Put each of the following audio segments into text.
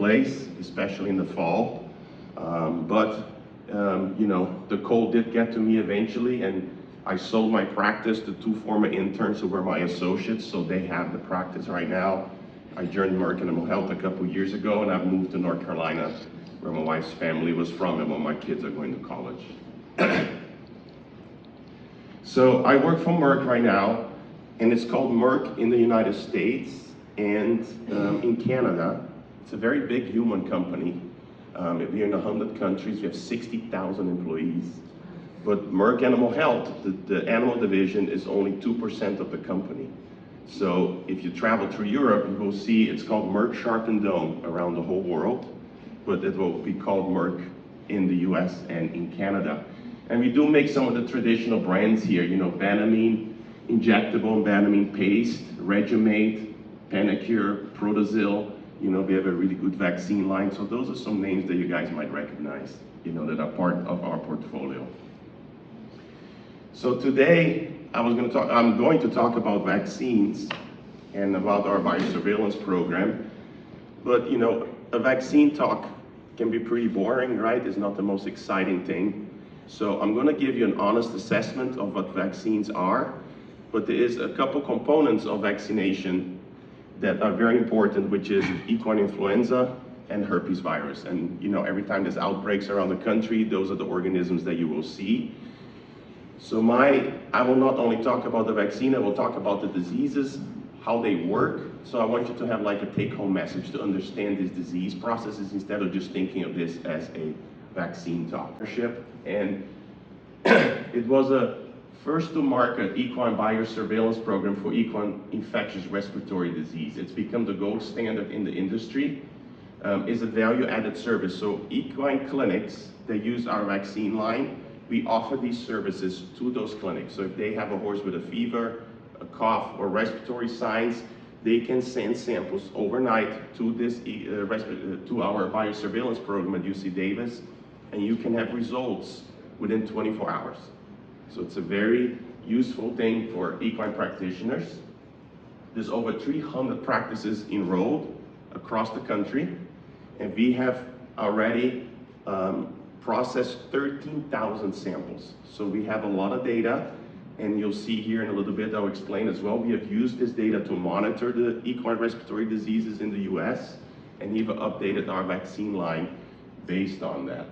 place, especially in the fall. You know, the cold did get to me eventually, and I sold my practice to two former interns who were my associates, so they have the practice right now. I joined Merck Animal Health a couple years ago, and I've moved to North Carolina, where my wife's family was from, and where my kids are going to college. So I work for Merck right now, and it's called Merck in the United States and in Canada. It's a very big human company. We're in 100 countries, we have 60,000 employees. But Merck Animal Health, the animal division, is only 2% of the company. So if you travel through Europe, you will see it's called Merck Sharp and Dome around the whole world, but it will be called Merck in the US and in Canada. And we do make some of the traditional brands here, you know, Banamine injectable, Banamine paste, Regimate, Panacure, Protozil. You know, we have a really good vaccine line. So those are some names that you guys might recognize, you know, that are part of our portfolio. So today, I'm going to talk about vaccines and about our biosurveillance program. But you know, a vaccine talk can be pretty boring, right? It's not the most exciting thing. So I'm going to give you an honest assessment of what vaccines are, but there is a couple components of vaccination that are very important, which is equine influenza and herpes virus. And you know, every time there's outbreaks around the country, those are the organisms that you will see. So I will not only talk about the vaccine, I will talk about the diseases, how they work. So I want you to have like a take-home message to understand these disease processes instead of just thinking of this as a vaccine talk. And it was a first-to-market equine biosurveillance program for equine infectious respiratory disease. It's become the gold standard in the industry. It's a value-added service. So equine clinics, they use our vaccine line. We offer these services to those clinics. So if they have a horse with a fever, a cough, or respiratory signs, they can send samples overnight to this to our biosurveillance program at UC Davis, and you can have results within 24 hours. So it's a very useful thing for equine practitioners. There's over 300 practices enrolled across the country, and we have already processed 13,000 samples. So we have a lot of data, and you'll see here in a little bit, I'll explain as well. We have used this data to monitor the equine respiratory diseases in the US, and even updated our vaccine line based on that.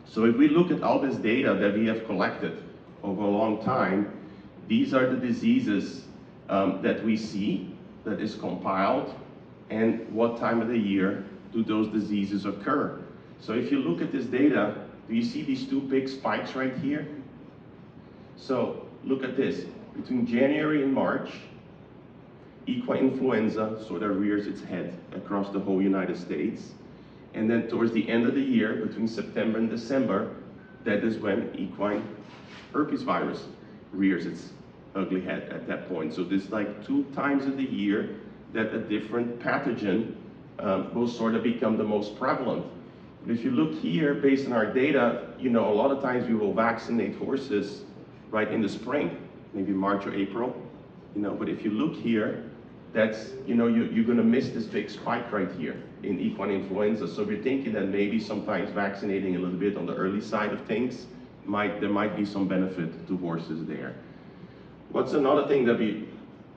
So if we look at all this data that we have collected over a long time, these are the diseases that we see that is compiled, and what time of the year do those diseases occur. So if you look at this data, do you see these two big spikes right here? So look at this. Between January and March, equine influenza sort of rears its head across the whole United States. And then towards the end of the year, between September and December, that is when equine herpes virus rears its ugly head at that point. So this is like 2 times of the year that a different pathogen will sort of become the most prevalent. But if you look here, based on our data, you know, a lot of times we will vaccinate horses right in the spring, maybe March or April, you know, but if you look here, that's, you know, you're gonna miss this big spike right here in equine influenza. So we're thinking that maybe sometimes vaccinating a little bit on the early side of things, there might be some benefit to horses there. What's another thing that we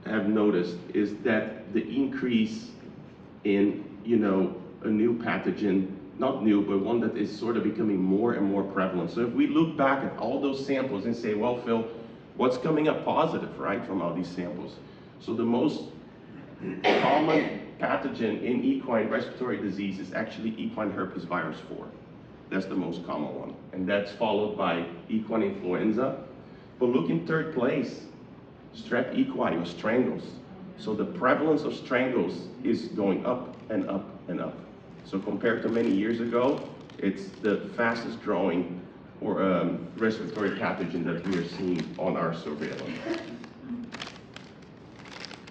have noticed is that the increase in, you know, a new pathogen, not new, but one that is sort of becoming more and more prevalent. So if we look back at all those samples and say, well, Phil, what's coming up positive, right, from all these samples? So the most common pathogen in equine respiratory disease is actually equine herpes virus 4. That's the most common one. And that's followed by equine influenza. But look in third place, strep equi or strangles. So the prevalence of strangles is going up and up and up. So compared to many years ago, it's the fastest growing respiratory pathogen that we are seeing on our surveillance.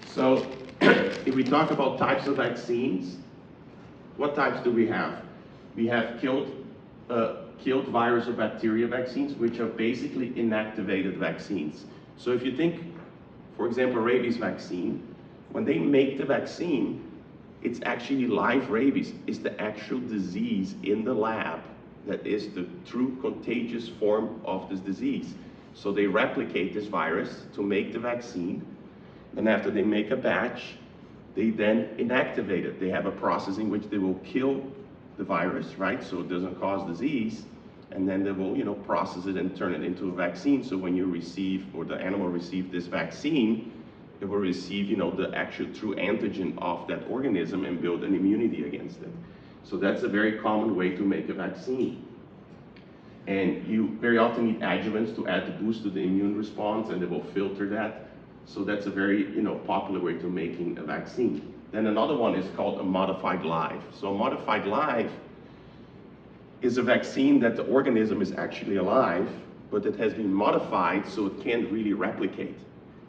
So if we talk about types of vaccines, what types do we have? We have killed virus or bacteria vaccines, which are basically inactivated vaccines. So if you think, for example, rabies vaccine, when they make the vaccine, It's actually live rabies. It's the actual disease in the lab that is the true contagious form of this disease. So they replicate this virus to make the vaccine, and after they make a batch, they then inactivate it. They have a process in which they will kill the virus, right? So it doesn't cause disease, and then they will, process it and turn it into a vaccine. So when you receive, or the animal receives this vaccine, it will receive, the actual true antigen of that organism and build an immunity against it. So that's a very common way to make a vaccine. And you very often need adjuvants to add the boost to the immune response, and they will filter that. So that's a very, popular way to making a vaccine. Then another one is called a modified live. So a modified live is a vaccine that the organism is actually alive, but it has been modified so it can't really replicate.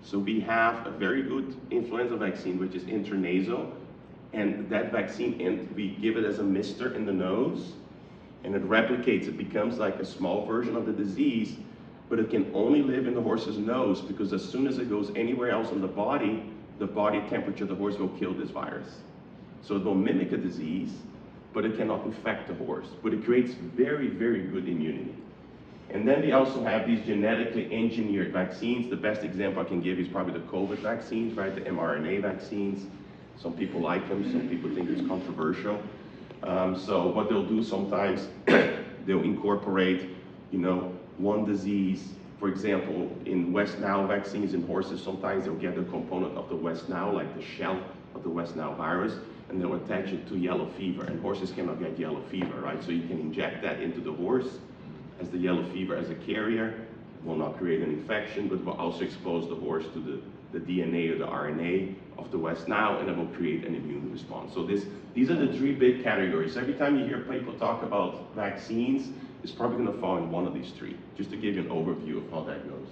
So we have a very good influenza vaccine, which is intranasal, and that vaccine, we give it as a mister in the nose, and it replicates. It becomes like a small version of the disease, but it can only live in the horse's nose, because as soon as it goes anywhere else in the body temperature of the horse will kill this virus. So it will mimic a disease, but it cannot infect the horse. But it creates very, very good immunity. And then we also have these genetically engineered vaccines. The best example I can give is probably the COVID vaccines, right? The mRNA vaccines. Some people like them, some people think it's controversial. So what they'll do sometimes, they'll incorporate, one disease. For example, in West Nile vaccines in horses, sometimes they'll get a component of the West Nile, like the shell of the West Nile virus, and they'll attach it to yellow fever. And horses cannot get yellow fever, right? So you can inject that into the horse as the yellow fever as a carrier. It will not create an infection, but will also expose the horse to the DNA or the RNA of the West Nile, and it will create an immune response. So these are the three big categories. Every time you hear people talk about vaccines, it's probably going to fall in one of these three, just to give you an overview of how that goes.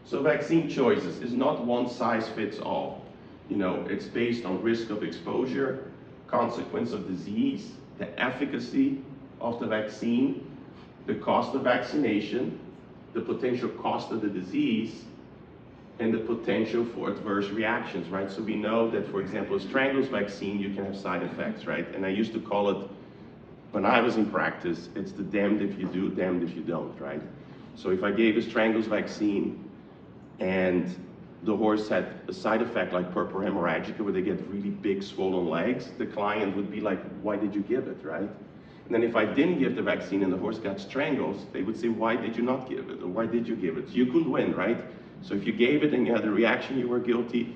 So vaccine choices is not one size fits all. It's based on risk of exposure, consequence of disease, the efficacy of the vaccine, the cost of vaccination, the potential cost of the disease, and the potential for adverse reactions, right? So we know that, for example, a strangles vaccine, you can have side effects, right? And I used to call it, when I was in practice, it's the damned if you do, damned if you don't, right? So if I gave a strangles vaccine and the horse had a side effect like purpura hemorrhagica, where they get really big swollen legs, the client would be like, why did you give it, right? And then if I didn't give the vaccine and the horse got strangles, they would say, why did you not give it? Or why did you give it? So you couldn't win, right? So if you gave it and you had a reaction, you were guilty.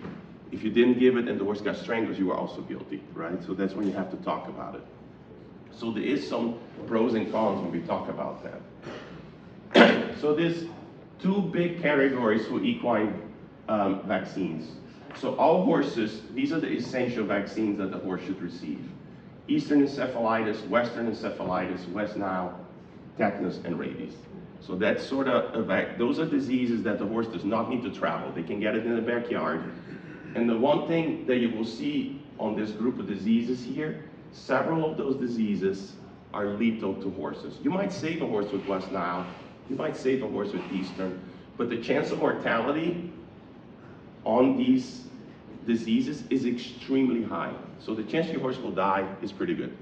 If you didn't give it and the horse got strangles, you were also guilty, right? So that's when you have to talk about it. So there is some pros and cons when we talk about that. So there's two big categories for equine vaccines. So all horses, these are the essential vaccines that the horse should receive. Eastern encephalitis, Western encephalitis, West Nile, tetanus, and rabies. So that's sort of, those are diseases that the horse does not need to travel. They can get it in the backyard. And the one thing that you will see on this group of diseases here, several of those diseases are lethal to horses. You might save a horse with West Nile, you might save a horse with Eastern, but the chance of mortality on these diseases is extremely high. So the chance your horse will die is pretty good.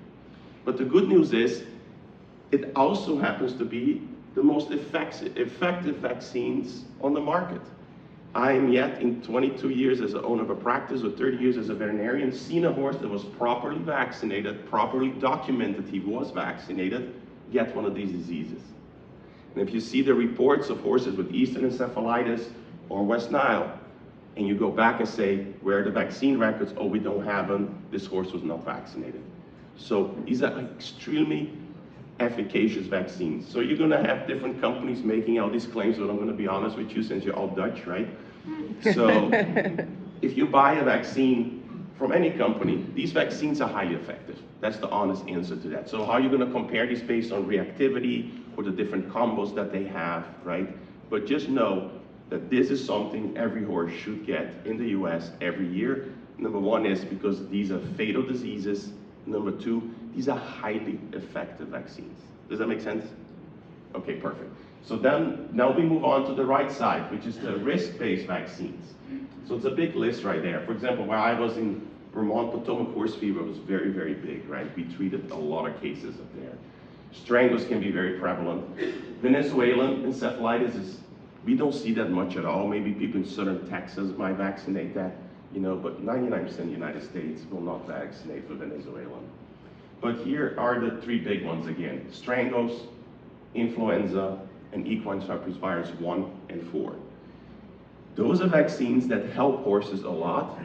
But the good news is, it also happens to be the most effective vaccines on the market. I am yet, in 22 years as an owner of a practice, or 30 years as a veterinarian, seen a horse that was properly vaccinated, properly documented he was vaccinated, get one of these diseases. And if you see the reports of horses with Eastern encephalitis or West Nile, and you go back and say, where are the vaccine records? Oh, we don't have them, this horse was not vaccinated. So these are extremely efficacious vaccines. So you're gonna have different companies making all these claims, but I'm gonna be honest with you, since you're all Dutch, right? So if you buy a vaccine from any company, these vaccines are highly effective. That's the honest answer to that. So how are you gonna compare these based on reactivity or the different combos that they have, right? But just know that this is something every horse should get in the US every year. Number one is because these are fatal diseases. Number two, these are highly effective vaccines. Does that make sense? Okay, perfect. So then, now we move on to the right side, which is the risk-based vaccines. So it's a big list right there. For example, when I was in Vermont Potomac horse fever was very, very big, right? We treated a lot of cases up there. Strangles can be very prevalent. Venezuelan encephalitis is, we don't see that much at all. Maybe people in southern Texas might vaccinate that, you know, but 99% of the United States will not vaccinate for Venezuelan. But here are the three big ones again: strangles, influenza, and equine herpes virus 1 and 4. Those are vaccines that help horses a lot,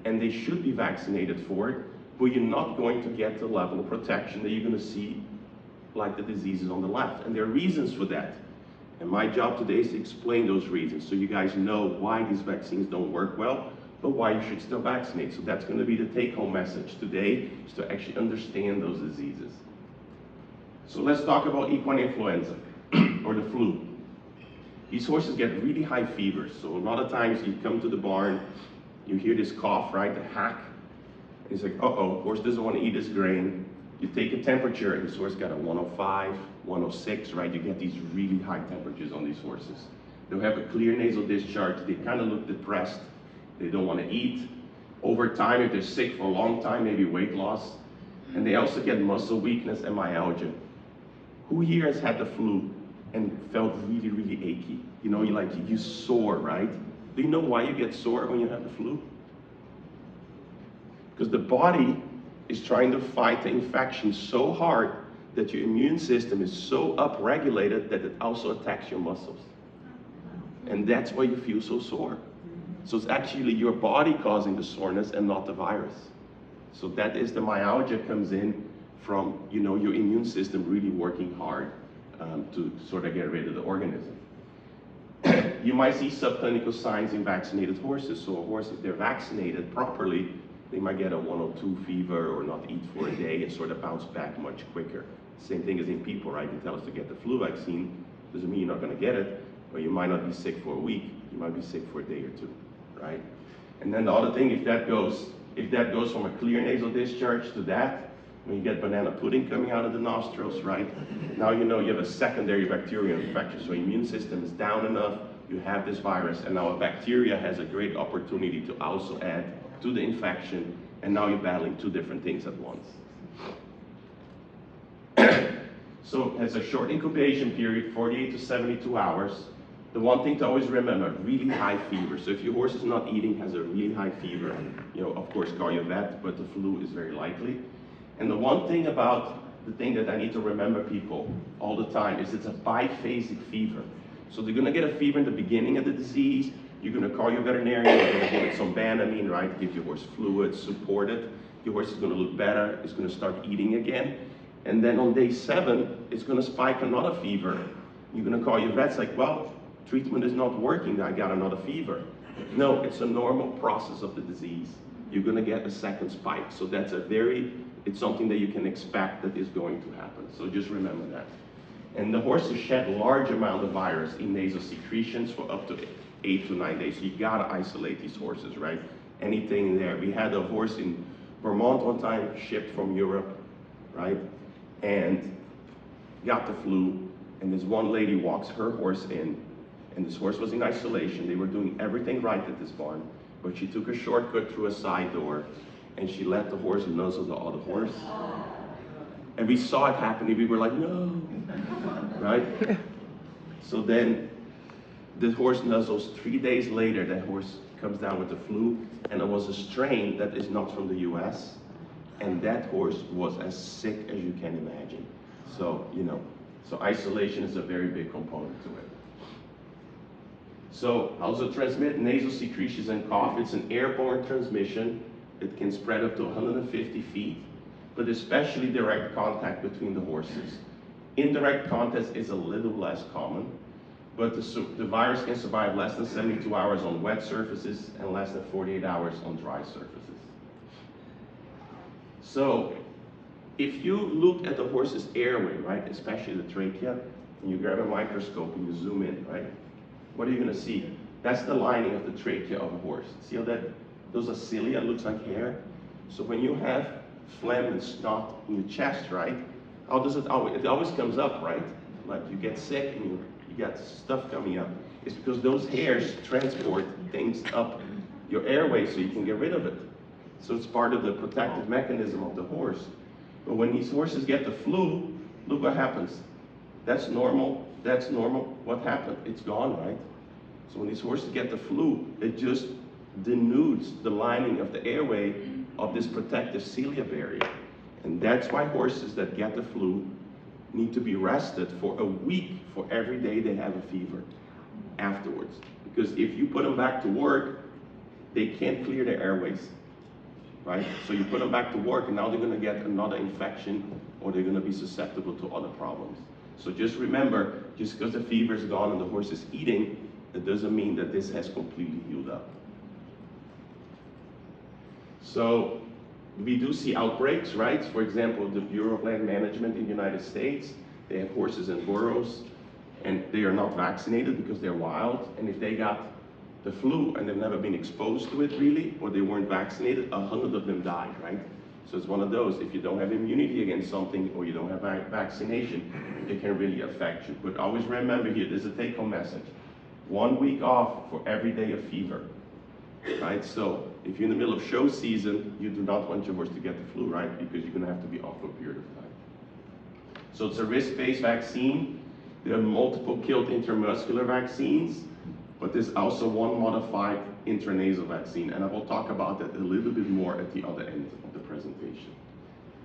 and they should be vaccinated for it, but you're not going to get the level of protection that you're going to see like the diseases on the left. And there are reasons for that. And my job today is to explain those reasons so you guys know why these vaccines don't work well, but why you should still vaccinate. So that's going to be the take-home message today, is to actually understand those diseases. So let's talk about equine influenza, or the flu. These horses get really high fevers. So a lot of times you come to the barn, you hear this cough, right, the hack. And it's like, uh-oh, horse doesn't want to eat this grain. You take a temperature, and this horse got a 105, 106, right? You get these really high temperatures on these horses. They'll have a clear nasal discharge. They kind of look depressed. They don't want to eat. Over time, if they're sick for a long time, maybe weight loss. And they also get muscle weakness and myalgia. Who here has had the flu and felt really, really achy? You know, you sore, right? Do you know why you get sore when you have the flu? Because the body is trying to fight the infection so hard that your immune system is so upregulated that it also attacks your muscles. And that's why you feel so sore. So it's actually your body causing the soreness and not the virus. So that is the myalgia comes in from, you know, your immune system really working hard to sort of get rid of the organism. You might see subclinical signs in vaccinated horses. So a horse, if they're vaccinated properly, they might get a 102 fever or not eat for a day and sort of bounce back much quicker. Same thing as in people, right? They tell us to get the flu vaccine. Doesn't mean you're not going to get it, but you might not be sick for a week. You might be sick for a day or two, right? And then the other thing, if that goes from a clear nasal discharge to that, when you get banana pudding coming out of the nostrils, right? Now you know you have a secondary bacterial infection. So immune system is down enough, you have this virus, and now a bacteria has a great opportunity to also add to the infection, and now you're battling two different things at once. So it has a short incubation period, 48 to 72 hours. The one thing to always remember, really high fever. So if your horse is not eating, has a really high fever, you know, of course call your vet, but the flu is very likely. And the one thing about the thing that I need to remember people all the time is it's a biphasic fever. So they're gonna get a fever in the beginning of the disease. You're gonna call your veterinarian, you're gonna give it some Banamine, right? Give your horse fluids, support it. Your horse is gonna look better, it's gonna start eating again. And then on day 7, it's gonna spike another fever. You're gonna call your vet's like, well, treatment is not working, I got another fever. No, it's a normal process of the disease. You're gonna get a second spike. So that's it's something that you can expect that is going to happen. So just remember that. And the horses shed large amount of virus in nasal secretions for up to 8 to 9 days. So you gotta isolate these horses, right? Anything in there. We had a horse in Vermont one time, shipped from Europe, right? And got the flu, and this one lady walks her horse in, and this horse was in isolation. They were doing everything right at this barn, but she took a shortcut through a side door, and she let the horse nuzzle the other horse. And we saw it happen, and we were like, no, right? So then the horse nuzzles. 3 days later, that horse comes down with the flu, and it was a strain that is not from the US, and that horse was as sick as you can imagine. So, you know, so isolation is a very big component to it. So how does it transmit? Nasal secretions and cough. It's an airborne transmission. It can spread up to 150 feet, but especially direct contact between the horses. Indirect contact is a little less common, but the virus can survive less than 72 hours on wet surfaces and less than 48 hours on dry surfaces. So if you look at the horse's airway, right, especially the trachea, and you grab a microscope and you zoom in, right, what are you gonna see? That's the lining of the trachea of a horse. See how those are cilia, looks like hair? So when you have phlegm and snot in your chest, right, how does it always? It always comes up, right? Like you get sick and you got stuff coming up. It's because those hairs transport things up your airway so you can get rid of it. So it's part of the protective mechanism of the horse. But when these horses get the flu, look what happens. That's normal, that's normal. What happened? It's gone, right? So when these horses get the flu, it just denudes the lining of the airway of this protective cilia barrier. And that's why horses that get the flu need to be rested for a week for every day they have a fever afterwards. Because if you put them back to work, they can't clear their airways, right? So you put them back to work and now they're gonna get another infection or they're gonna be susceptible to other problems. So just remember, just because the fever is gone and the horse is eating, it doesn't mean that this has completely healed up. So we do see outbreaks, right? For example, the Bureau of Land Management in the United States, they have horses in burrows and they are not vaccinated because they're wild. And if they got the flu and they've never been exposed to it really, or they weren't vaccinated, 100 of them died, right? So it's one of those, if you don't have immunity against something or you don't have vaccination, it can really affect you. But always remember here, there's a take-home message. 1 week off for every day of fever, right? So if you're in the middle of show season, you do not want your horse to get the flu, right? Because you're gonna have to be off for a period of time. So it's a risk-based vaccine. There are multiple killed intramuscular vaccines, but there's also one modified intranasal vaccine, and I will talk about that a little bit more at the other end of the presentation.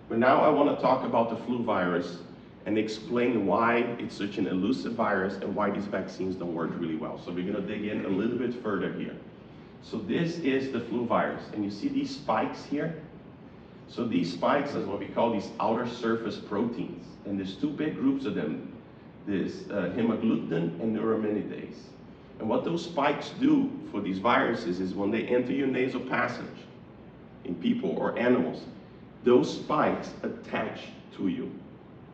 But now I want to talk about the flu virus and explain why it's such an elusive virus and why these vaccines don't work really well. So we're going to dig in a little bit further here. So this is the flu virus, and you see these spikes here? So these spikes is what we call these outer surface proteins, and there's two big groups of them. There's hemagglutinin and neuraminidase. And what those spikes do for these viruses is when they enter your nasal passage in people or animals, those spikes attach to you.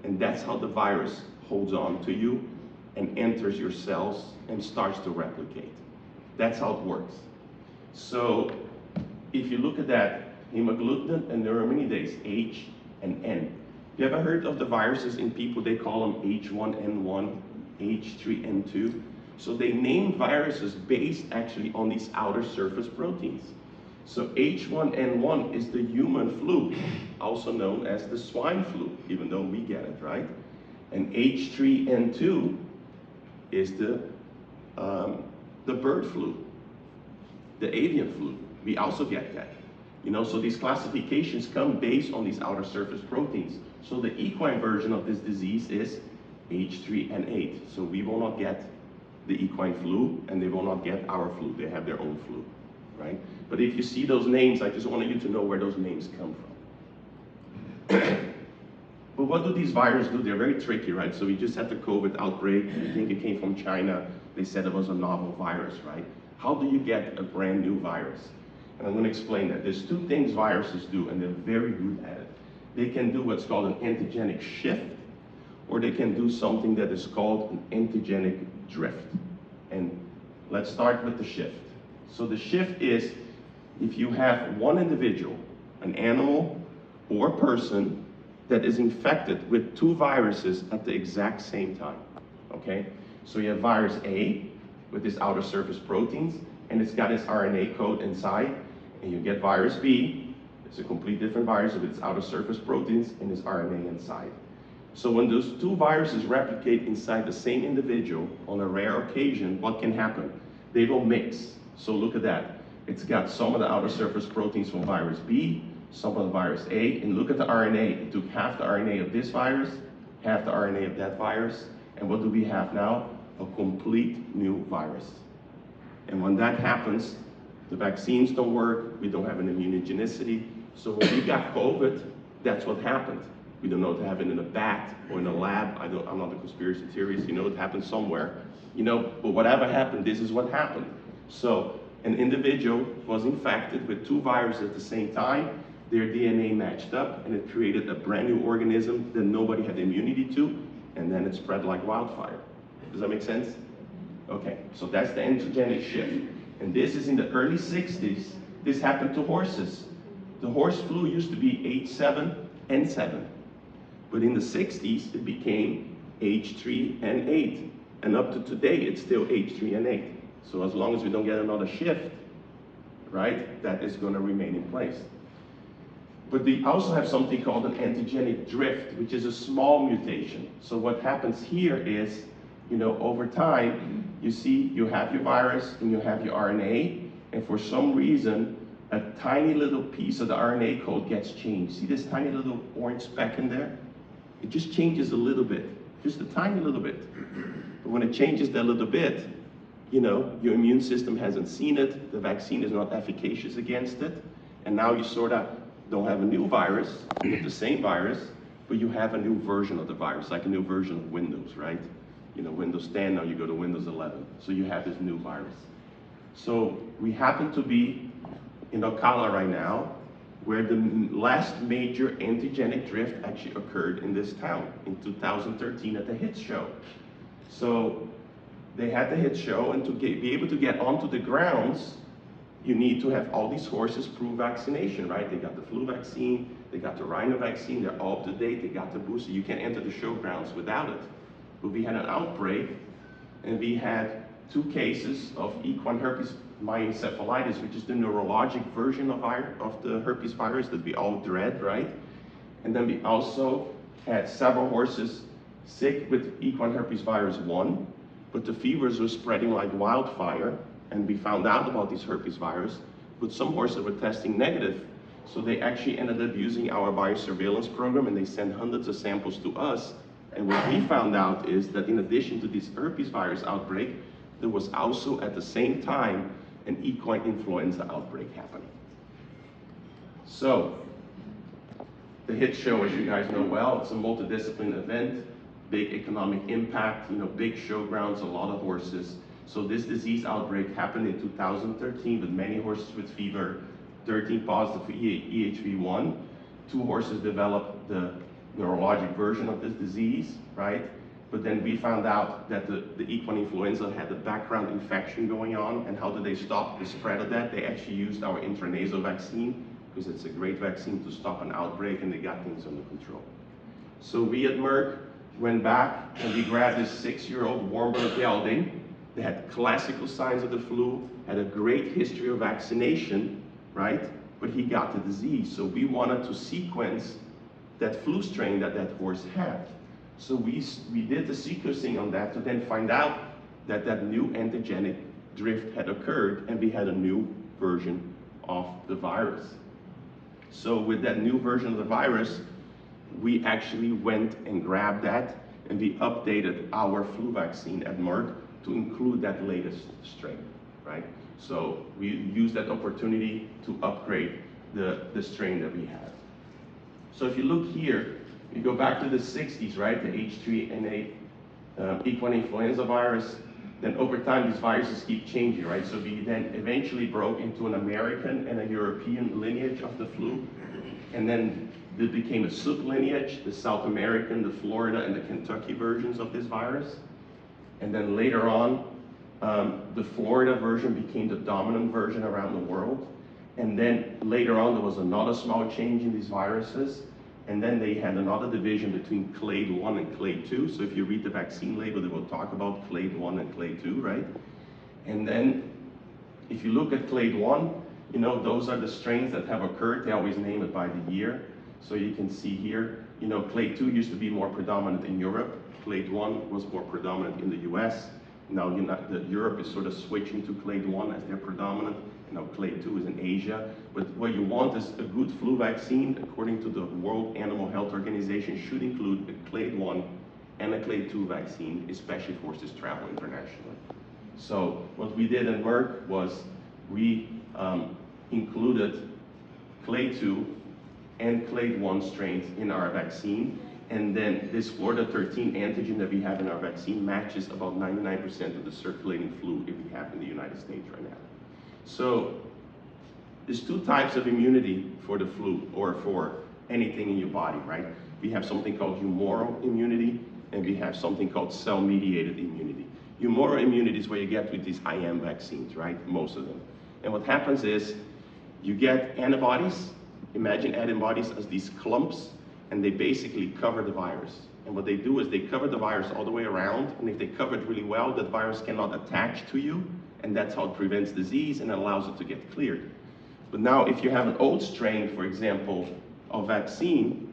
And that's how the virus holds on to you and enters your cells and starts to replicate. That's how it works. So if you look at that, hemagglutinin and neuraminidase, H and N. You ever heard of the viruses in people? They call them H1N1, H3N2. So they name viruses based actually on these outer surface proteins. So H1N1 is the human flu, also known as the swine flu, even though we get it, right? And H3N2 is the bird flu, the avian flu. We also get that. You know, so these classifications come based on these outer surface proteins. So the equine version of this disease is H3N8. So we will not get the equine flu, and they will not get our flu. They have their own flu, right? But if you see those names, I just wanted you to know where those names come from. But what do these viruses do? They're very tricky, right? So we just had the COVID outbreak. You think it came from China. They said it was a novel virus, right? How do you get a brand new virus? And I'm going to explain that. There's two things viruses do, and they're very good at it. They can do what's called an antigenic shift, or they can do something that is called an antigenic drift. And let's start with the shift. So the shift is if you have one individual, an animal or a person, that is infected with two viruses at the exact same time, okay? So you have virus A with its outer surface proteins, and it's got its RNA code inside, and you get virus B. It's a completely different virus with its outer surface proteins and its RNA inside. So when those two viruses replicate inside the same individual on a rare occasion, what can happen? They will mix. So look at that. It's got some of the outer surface proteins from virus B, some of the virus A, and look at the RNA. It took half the RNA of this virus, half the RNA of that virus, and what do we have now? A complete new virus. And when that happens, the vaccines don't work, we don't have an immunogenicity. So when we got COVID, that's what happened. We don't know if it happened in a bat or in a lab. I'm not a conspiracy theorist, you know, it happened somewhere. You know, but whatever happened, this is what happened. So an individual was infected with two viruses at the same time, their DNA matched up, and it created a brand new organism that nobody had immunity to, and then it spread like wildfire. Does that make sense? Okay, so that's the antigenic shift. And this is in the early 60s. This happened to horses. The horse flu used to be H7N7. But in the 60s, it became H3N8. And up to today, it's still H3N8. So as long as we don't get another shift, right, that is going to remain in place. But they also have something called an antigenic drift, which is a small mutation. So what happens here is, over time, you see you have your virus and you have your RNA, and for some reason, a tiny little piece of the RNA code gets changed. See this tiny little orange speck in there? It just changes a little bit, just a tiny little bit. But when it changes that little bit, your immune system hasn't seen it, the vaccine is not efficacious against it, and now you sort of don't have a new virus, you have the same virus, but you have a new version of the virus, like a new version of Windows, right? Windows 10, now you go to Windows 11. So you have this new virus. So we happen to be in Ocala right now, where the last major antigenic drift actually occurred in this town in 2013 at the HIT show. So they had the HIT show, and to be able to get onto the grounds, you need to have all these horses prove vaccination, right? They got the flu vaccine, they got the rhino vaccine, they're all up to date, they got the booster. You can't enter the showgrounds without it. But we had an outbreak, and we had 2 cases of equine herpes myencephalitis, which is the neurologic version of the herpes virus that we all dread, right? And then we also had several horses sick with equine herpes virus 1, but the fevers were spreading like wildfire, and we found out about this herpes virus, but some horses were testing negative. So they actually ended up using our biosurveillance program, and they sent hundreds of samples to us. And what we found out is that in addition to this herpes virus outbreak, there was also at the same time an equine influenza outbreak happening. So the HIT show, as you guys know well, it's a multidisciplinary event, big economic impact, big showgrounds, a lot of horses. So this disease outbreak happened in 2013 with many horses with fever, 13 positive for EHV1. 2 horses developed the neurologic version of this disease, right? But then we found out that the equine influenza had a background infection going on, and how did they stop the spread of that? They actually used our intranasal vaccine, because it's a great vaccine to stop an outbreak, and they got things under control. So we at Merck went back and we grabbed this 6-year-old Warmberg gelding. They had classical signs of the flu, had a great history of vaccination, right? But he got the disease. So we wanted to sequence that flu strain that that horse had. So we did the sequencing on that to then find out that that new antigenic drift had occurred, and we had a new version of the virus. So with that new version of the virus, we actually went and grabbed that, and we updated our flu vaccine at Merck to include that latest strain, right? So we used that opportunity to upgrade the strain that we have. So if you look here, you go back to the 60s, right? The H3N8 equine influenza virus. Then over time, these viruses keep changing, right? So we then eventually broke into an American and a European lineage of the flu. And then there became a sublineage, the South American, the Florida, and the Kentucky versions of this virus. And then later on, the Florida version became the dominant version around the world. And then later on, there was another small change in these viruses. And then they had another division between clade 1 and clade 2. So if you read the vaccine label, they will talk about clade 1 and clade 2, right? And then if you look at clade 1, those are the strains that have occurred. They always name it by the year. So you can see here, clade 2 used to be more predominant in Europe. Clade 1 was more predominant in the US. Now Europe is sort of switching to clade 1 as their predominant. Now clade 2 is in Asia. But what you want is a good flu vaccine, according to the World Animal Health Organization, should include a clade 1 and a clade 2 vaccine, especially if horses travel internationally. So what we did at Merck was we included clade 2 and clade 1 strains in our vaccine. And then this Florida 13 antigen that we have in our vaccine matches about 99% of the circulating flu that we have in the United States right now. So there's 2 types of immunity for the flu, or for anything in your body, right? We have something called humoral immunity, and we have something called cell-mediated immunity. Humoral immunity is where you get with these IM vaccines, right? Most of them. And what happens is you get antibodies. Imagine antibodies as these clumps, and they basically cover the virus. And what they do is they cover the virus all the way around, and if they cover it really well, that virus cannot attach to you, and that's how it prevents disease and allows it to get cleared. But now if you have an old strain, for example, of vaccine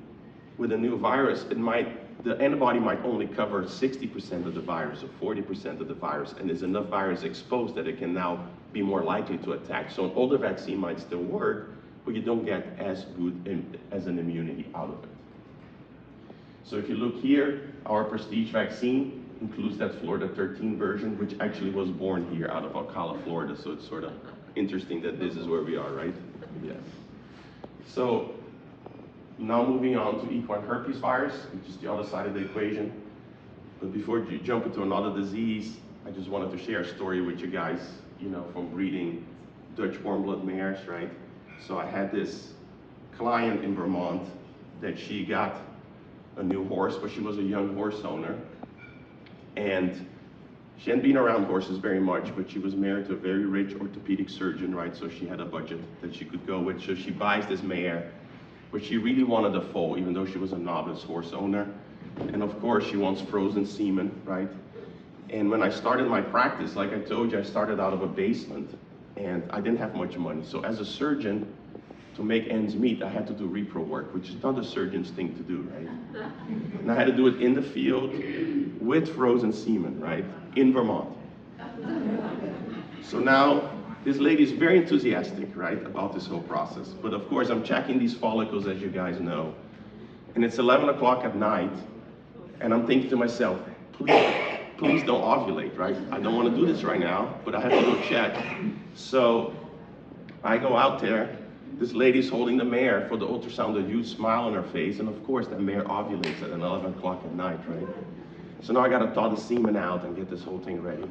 with a new virus, the antibody might only cover 60% of the virus or 40% of the virus, and there's enough virus exposed that it can now be more likely to attack. So an older vaccine might still work, but you don't get as good as an immunity out of it. So if you look here, our prestige vaccine includes that Florida 13 version, which actually was born here out of Ocala, Florida. So it's sort of interesting that this is where we are, right? Yes. So now moving on to equine herpes virus, which is the other side of the equation. But before you jump into another disease, I just wanted to share a story with you guys, from breeding Dutch warm blood mares, right? So I had this client in Vermont that she got a new horse, but she was a young horse owner. And she hadn't been around horses very much, but she was married to a very rich orthopedic surgeon, right? So she had a budget that she could go with. So she buys this mare, but she really wanted a foal, even though she was a novice horse owner. And of course, she wants frozen semen, right? And when I started my practice, like I told you, I started out of a basement, and I didn't have much money. So as a surgeon, to make ends meet, I had to do repro work, which is not a surgeon's thing to do, right? And I had to do it in the field with frozen semen, right? In Vermont. So now, this lady is very enthusiastic, right, about this whole process. But of course, I'm checking these follicles, as you guys know. And it's 11 o'clock at night, and I'm thinking to myself, please don't ovulate, right? I don't want to do this right now, but I have to go check. So I go out there. This lady's holding the mare for the ultrasound, a huge smile on her face, and of course that mare ovulates at 11 o'clock at night, right? So now I gotta thaw the semen out and get this whole thing ready.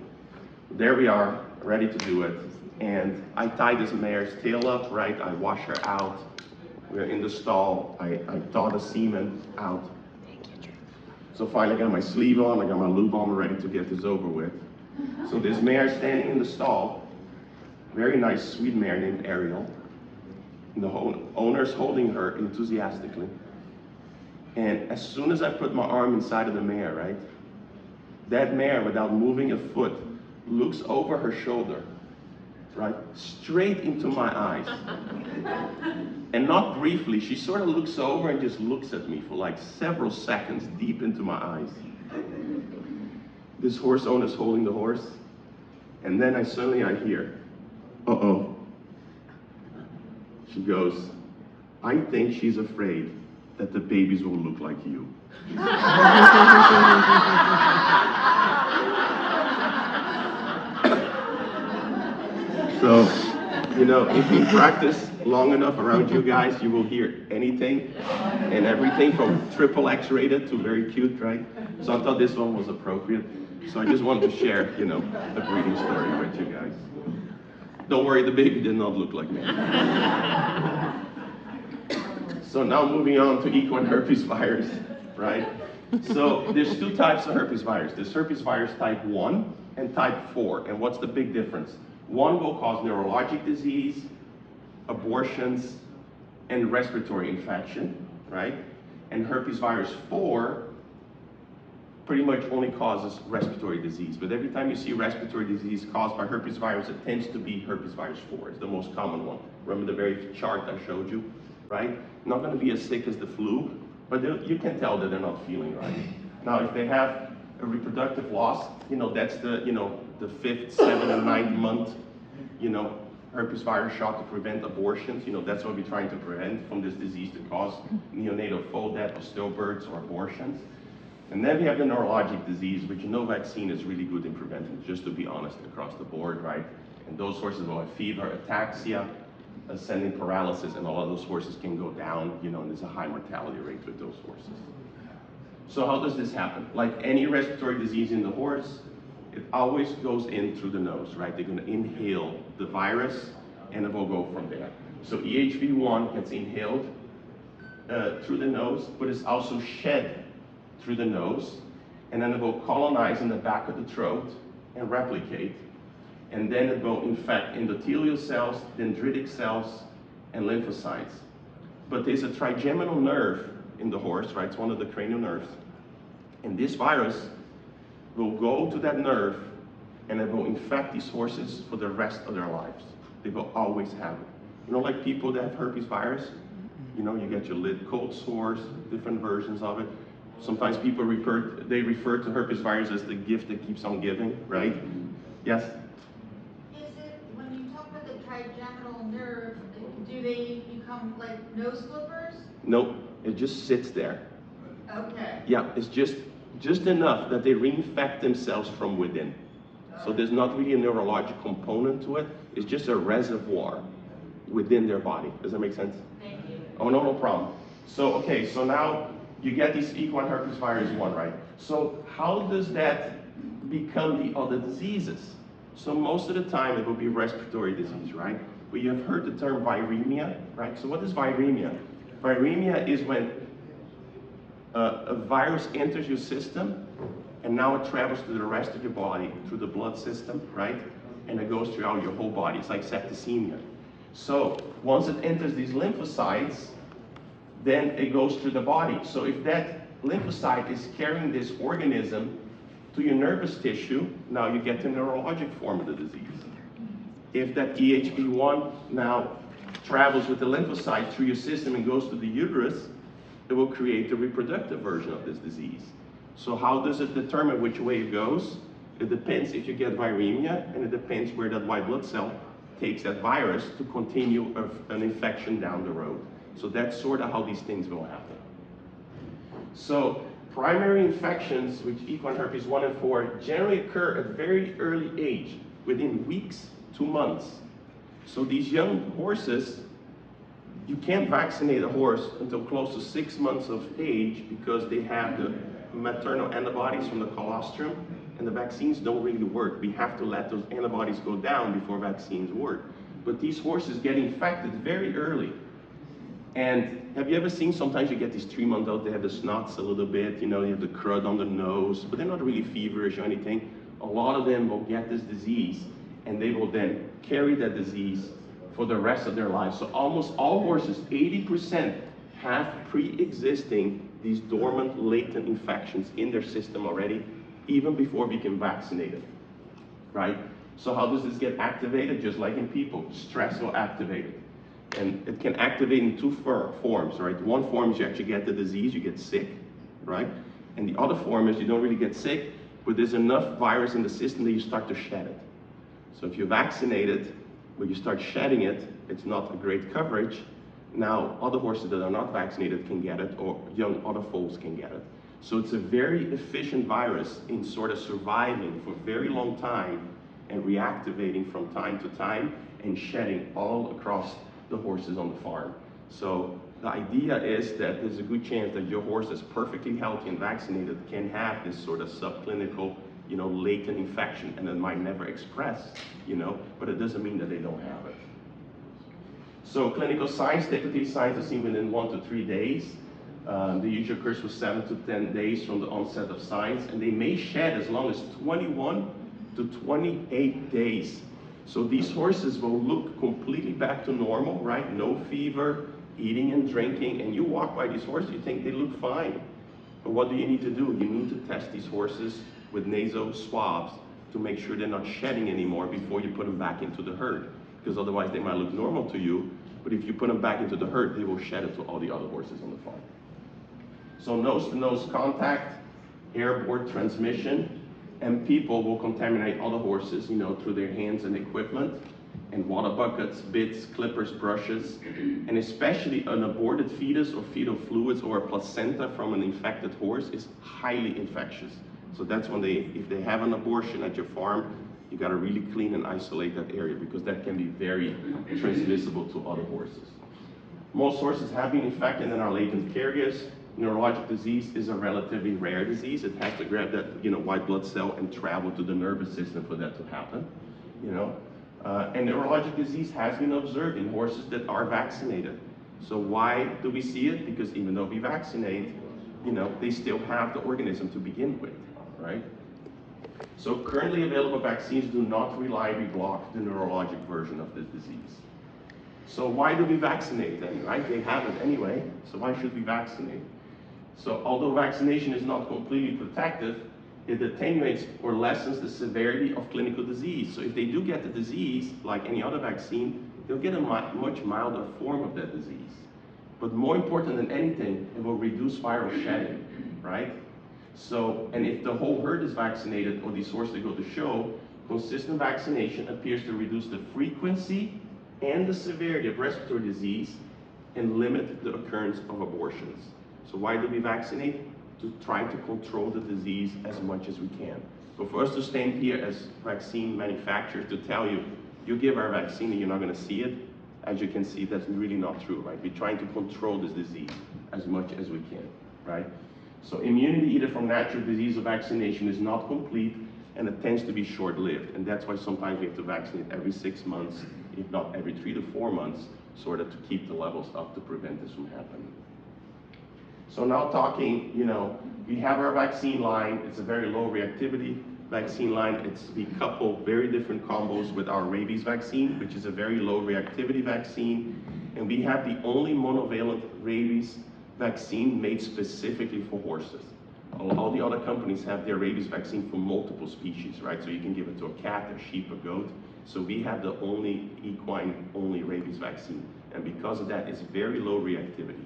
There we are, ready to do it. And I tie this mare's tail up, right? I wash her out. We're in the stall. I thaw the semen out. So finally I got my sleeve on, I got my lube on, ready to get this over with. So this mare standing in the stall, very nice, sweet mare named Ariel. And the owner's holding her enthusiastically. And as soon as I put my arm inside of the mare, right? That mare, without moving a foot, looks over her shoulder, right? Straight into my eyes. And not briefly, she sort of looks over and just looks at me for like several seconds deep into my eyes. This horse owner's holding the horse. And then suddenly I hear, uh-oh. She goes, I think she's afraid that the babies will look like you. So, if you practice long enough around you guys, you will hear anything and everything from triple X rated to very cute, right? So I thought this one was appropriate. So I just wanted to share, a breeding story with you guys. Don't worry, the baby did not look like me. So now moving on to equine herpes virus, right? So there's two types of herpes virus. There's herpes virus type 1 and type 4. And what's the big difference? One will cause neurologic disease, abortions, and respiratory infection, right? And herpes virus 4 pretty much only causes respiratory disease. But every time you see respiratory disease caused by herpes virus, it tends to be herpes virus 4. It's the most common one. Remember the very chart I showed you, right? Not going to be as sick as the flu, but you can tell that they're not feeling right. Now, if they have a reproductive loss, that's the 5th, 7th, and 9th month, herpes virus shot to prevent abortions. That's what we're trying to prevent from this disease to cause neonatal foal death or stillbirths or abortions. And then we have the neurologic disease, which no vaccine is really good in preventing, just to be honest, across the board, right? And those horses will have fever, ataxia, ascending paralysis, and all of those horses can go down, and there's a high mortality rate with those horses. So how does this happen? Like any respiratory disease in the horse, it always goes in through the nose, right? They're gonna inhale the virus, and it will go from there. So EHV1 gets inhaled through the nose, but it's also shed through the nose, and then it will colonize in the back of the throat and replicate, and then it will infect endothelial cells, dendritic cells, and lymphocytes. But there's a trigeminal nerve in the horse, right? It's one of the cranial nerves, and this virus will go to that nerve, and it will infect these horses for the rest of their lives. They will always have it. Like people that have herpes virus, You know, you get your cold sores, different versions of it. Sometimes people refer to herpes virus as the gift that keeps on giving, right? Yes? Is it, when you talk about the trigeminal nerve, do they become like nose clippers? Nope, it just sits there. Okay. Yeah, it's just enough that they reinfect themselves from within. So there's not really a neurologic component to it. It's just a reservoir within their body. Does that make sense? Thank you. Oh, no problem. So, okay, so now you get this equine herpes virus 1, right? So how does that become the other diseases? So most of the time it will be respiratory disease, right? But you have heard the term viremia, right? So what is viremia? Viremia is when a virus enters your system and now it travels to the rest of your body through the blood system, right? And it goes throughout your whole body. It's like septicemia. So once it enters these lymphocytes, then it goes through the body. So if that lymphocyte is carrying this organism to your nervous tissue, now you get the neurologic form of the disease. If that EHB1 now travels with the lymphocyte through your system and goes to the uterus, it will create the reproductive version of this disease. So how does it determine which way it goes? It depends if you get viremia, and it depends where that white blood cell takes that virus to continue an infection down the road. So that's sort of how these things will happen. So primary infections, which equine herpes 1 and 4, generally occur at very early age, within weeks to months. So these young horses, you can't vaccinate a horse until close to 6 months of age because they have the maternal antibodies from the colostrum, and the vaccines don't really work. We have to let those antibodies go down before vaccines work. But these horses get infected very early. And have you ever seen, sometimes you get these 3-month-olds, they have the snots a little bit, you know, you have the crud on the nose, but they're not really feverish or anything. A lot of them will get this disease, and they will then carry that disease for the rest of their lives. So almost all horses, 80%, have pre-existing these dormant, latent infections in their system already, even before we can vaccinate them, right? So how does this get activated? Just like in people, stress will activate it. And it can activate in 2 forms, right? One form is you actually get the disease, you get sick, right? And the other form is you don't really get sick, but there's enough virus in the system that you start to shed it. So if you're vaccinated, when you start shedding it, it's not a great coverage. Now, other horses that are not vaccinated can get it, or young other foals can get it. So it's a very efficient virus in sort of surviving for a very long time and reactivating from time to time and shedding all across the horses on the farm. So the idea is that there's a good chance that your horse is perfectly healthy and vaccinated can have this sort of subclinical, you know, latent infection, and it might never express, you know, but it doesn't mean that they don't have it. So clinical signs, typically signs are seen within 1 to 3 days. The usual course was 7 to 10 days from the onset of signs, and they may shed as long as 21 to 28 days. So these horses will look completely back to normal, right? No fever, eating and drinking, and you walk by these horses, you think they look fine. But what do you need to do? You need to test these horses with nasal swabs to make sure they're not shedding anymore before you put them back into the herd. Because otherwise they might look normal to you, but if you put them back into the herd, they will shed it to all the other horses on the farm. So nose-to-nose contact, airborne transmission, and people will contaminate other horses, you know, through their hands and equipment, and water buckets, bits, clippers, brushes, and especially an aborted fetus or fetal fluids or a placenta from an infected horse is highly infectious. So that's when if they have an abortion at your farm, you gotta really clean and isolate that area because that can be very transmissible to other horses. Most horses have been infected and are latent carriers. Neurologic disease is a relatively rare disease. It has to grab that, you know, white blood cell and travel to the nervous system for that to happen, you know. And neurologic disease has been observed in horses that are vaccinated. So why do we see it? Because even though we vaccinate, you know, they still have the organism to begin with, right? So currently available vaccines do not reliably block the neurologic version of this disease. So why do we vaccinate then, right? They have it anyway, so why should we vaccinate? So although vaccination is not completely protective, it attenuates or lessens the severity of clinical disease. So if they do get the disease, like any other vaccine, they'll get a much milder form of that disease. But more important than anything, it will reduce viral shedding, right? So, and if the whole herd is vaccinated, or these sources go to show, consistent vaccination appears to reduce the frequency and the severity of respiratory disease and limit the occurrence of abortions. So why do we vaccinate? To try to control the disease as much as we can. But for us to stand here as vaccine manufacturers to tell you, you give our vaccine and you're not gonna see it, as you can see, that's really not true, right? We're trying to control this disease as much as we can, right? So immunity either from natural disease or vaccination is not complete, and it tends to be short-lived. And that's why sometimes we have to vaccinate every 6 months, if not every 3 to 4 months, sort of to keep the levels up to prevent this from happening. So now talking, we have our vaccine line. It's a very low reactivity vaccine line. We couple very different combos with our rabies vaccine, which is a very low reactivity vaccine. And we have the only monovalent rabies vaccine made specifically for horses. All the other companies have their rabies vaccine for multiple species, right? So you can give it to a cat, a sheep, a goat. So we have the only equine-only rabies vaccine. And because of that, it's very low reactivity.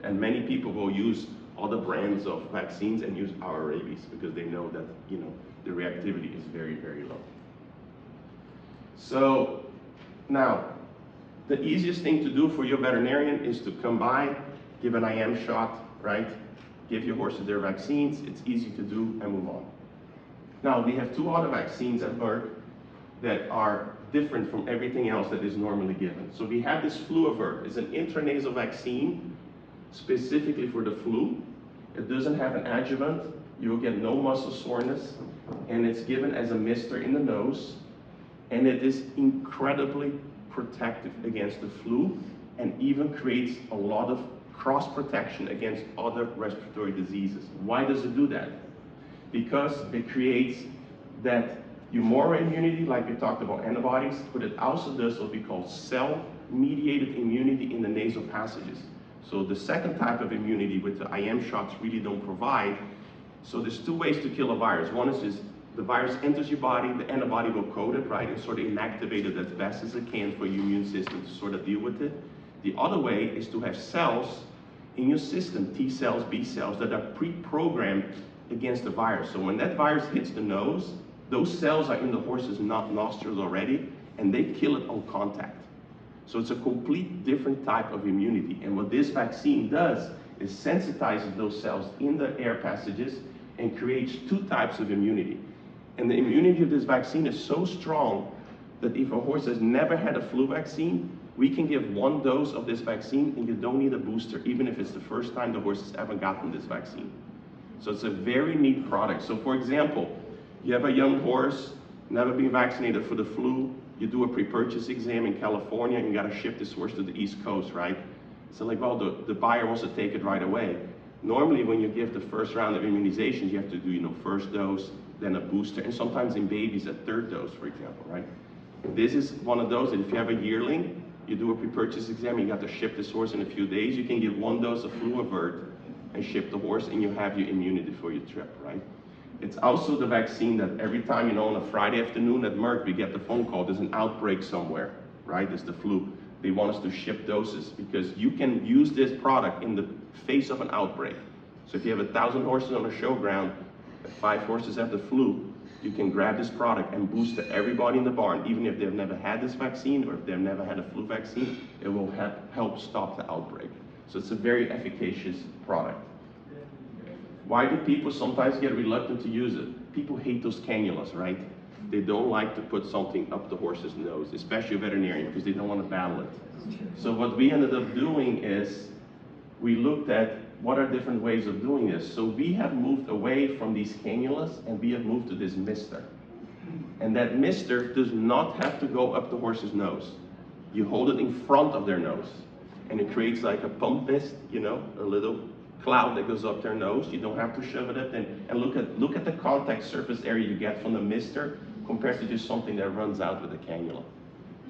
And many people will use other brands of vaccines and use our rabies because they know that, the reactivity is very, very low. So now, the easiest thing to do for your veterinarian is to come by, give an IM shot, right? Give your horses their vaccines. It's easy to do and move on. Now, we have 2 other vaccines at Merck that are different from everything else that is normally given. So we have this Fluavert. It's an intranasal vaccine specifically for the flu. It doesn't have an adjuvant. You will get no muscle soreness, and it's given as a mister in the nose, and it is incredibly protective against the flu and even creates a lot of cross protection against other respiratory diseases. Why does it do that? Because it creates that humoral immunity, like we talked about antibodies, but it also does what we call cell-mediated immunity in the nasal passages. So the second type of immunity with the IM shots really don't provide. So there's 2 ways to kill a virus. One is just the virus enters your body, the antibody will coat it, right, and sort of inactivate it as best as it can for your immune system to sort of deal with it. The other way is to have cells in your system, T cells, B cells, that are pre-programmed against the virus. So when that virus hits the nose, those cells are in the horse's nostrils already, and they kill it on contact. So it's a complete different type of immunity. And what this vaccine does is sensitizes those cells in the air passages and creates 2 types of immunity. And the immunity of this vaccine is so strong that if a horse has never had a flu vaccine, we can give 1 dose of this vaccine and you don't need a booster, even if it's the first time the horse has ever gotten this vaccine. So it's a very neat product. So for example, you have a young horse, never been vaccinated for the flu, you do a pre-purchase exam in California and you gotta ship this horse to the East Coast, right? So like, well, the buyer wants to take it right away. Normally when you give the first round of immunizations, you have to do, first dose, then a booster, and sometimes in babies a 3rd dose, for example, right? This is one of those that if you have a yearling, you do a pre-purchase exam, you got to ship this horse in a few days, you can give 1 dose of Fluavert and ship the horse and you have your immunity for your trip, right? It's also the vaccine that every time, on a Friday afternoon at Merck, we get the phone call, there's an outbreak somewhere, right? It's the flu. They want us to ship doses because you can use this product in the face of an outbreak. So if you have 1,000 horses on a showground, if 5 horses have the flu, you can grab this product and boost to everybody in the barn, even if they've never had this vaccine or if they've never had a flu vaccine, it will help stop the outbreak. So it's a very efficacious product. Why do people sometimes get reluctant to use it? People hate those cannulas, right? They don't like to put something up the horse's nose, especially a veterinarian, because they don't want to battle it. So what we ended up doing is we looked at what are different ways of doing this. So we have moved away from these cannulas and we have moved to this mister. And that mister does not have to go up the horse's nose. You hold it in front of their nose and it creates like a pump mist, a little cloud that goes up their nose. You don't have to shove it up and look at the contact surface area you get from the mister compared to just something that runs out with a cannula.